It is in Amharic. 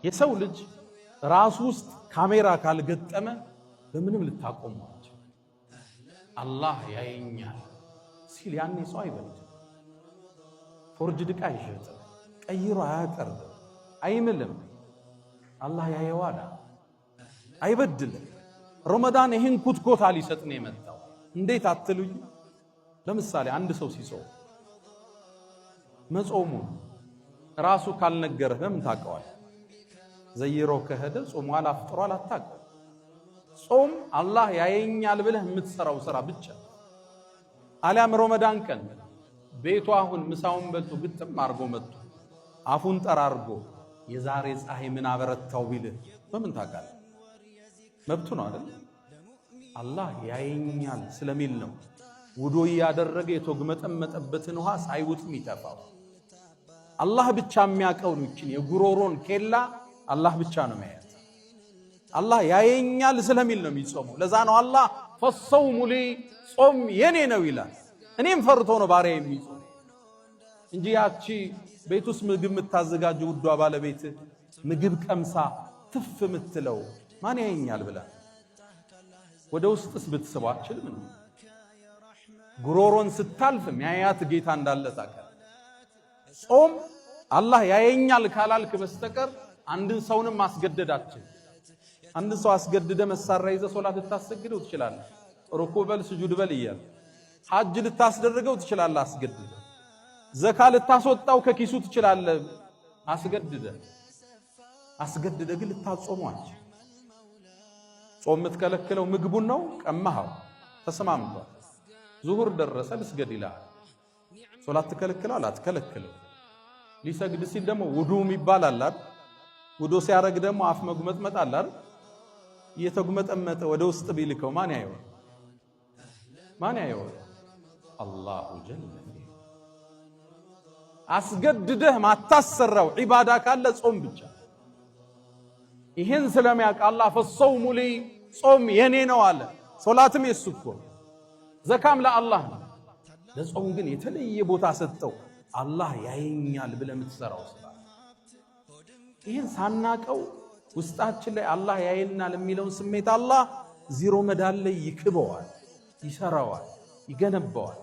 የሰው ልጅ ራሱ ውስጥ ካሜራ ካልገጠመ በምንም ልታቆመዋቸው አላህ ያየኛል ሲል ያኔ ሰው አይበልጥም። ፎርጅድ ዕቃ አይሸጥም፣ ቀይሮ አያቀርብም፣ አይምልም። አላህ ያየዋል፣ አይበድልም። ረመዳን ይህን ኩትኮታ ሊሰጥ ነው የመጣው። እንዴት አትሉኝ? ለምሳሌ አንድ ሰው ሲጾም መጾሙን ራሱ ካልነገረህ በምን ታውቀዋል? ዘይሮ ከሄደ ጾሟል አፍጥሯል አታውቅም። ጾም አላህ ያየኛል ብለህ የምትሰራው ስራ ብቻ። አሊያም ረመዳን ቀን ቤቱ አሁን ምሳውን በልቶ ግጥም አርጎ መጥቶ አፉን ጠራርጎ የዛሬ ፀሐይ ምን አበረታው ቢልህ በምን ታውቃለህ? መብቱ ነው አይደል? አላህ ያየኛል ስለሚል ነው ውዶ ያደረገ የተግመጠመጠበትን ውሃ ሳይውጥ የሚተፋው። አላህ ብቻ የሚያውቀው ነው። የጉሮሮን ኬላ አላህ ብቻ ነው የሚያየው። አላህ ያየኛል ስለሚል ነው የሚጾመው። ለዛ ነው አላህ ፈሰውሙ ሊ ጾም የኔ ነው ይላል። እኔም ፈርቶ ነው ባሪያ የሚጾም እንጂ ያቺ ቤት ውስጥ ምግብ የምታዘጋጀው ውዷ ባለቤት ምግብ ቀምሳ ትፍ የምትለው ማን ያየኛል ብላ ወደ ውስጥስ ብትስበው አትችልም ነው። ጉሮሮን ስታልፍ የሚያያት ጌታ እንዳለ ታውቃለህ። ጾም አላህ ያየኛል ካላልክ በስተቀር አንድን ሰውንም ማስገደዳችን። አንድን ሰው አስገድደ መሳሪያ ይዘህ ሶላት ልታሰግደው ትችላለህ፣ ሩኩዕ በል ስጁድ በል እያለ። ሐጅ ልታስደርገው ትችላለህ አስገድደ። ዘካ ልታስወጣው ከኪሱ ትችላለህ አስገድደ ግን ልታጾሟች። ጾም የምትከለክለው ምግቡን ነው፣ ቀማኸው ተስማምቷል። ዙሁር ደረሰ ልስገድ ይላል። ሶላት ትከለክለዋል አትከለክለው። ሊሰግድ ሲል ደግሞ ውዱ የሚባል አለ አይደል? ውዱ ሲያረግ ደግሞ አፍ መጉመጥመጥ አለ አይደል? እየተጉመጠመጠ ወደ ውስጥ ቢልከው ማን ያየዋል? አላሁ ጀለ። አስገድደህ ማታሰራው ዒባዳ ካለ ጾም ብቻ። ይሄን ስለሚያውቅ አላህ ፈሰውሙ ሊ ጾም የኔ ነው አለ። ሶላትም የሱ እኮ ዘካም ለአላህ ነው። ለጾም ግን የተለየ ቦታ ሰጠው። አላህ ያየኛል ብለህ የምትሰራው ስራ። ይህን ሳናቀው ውስጣችን ላይ አላህ ያየናል የሚለውን ስሜት አላህ ዚሮ መዳን ላይ ይክበዋል፣ ይሰራዋል፣ ይገነባዋል።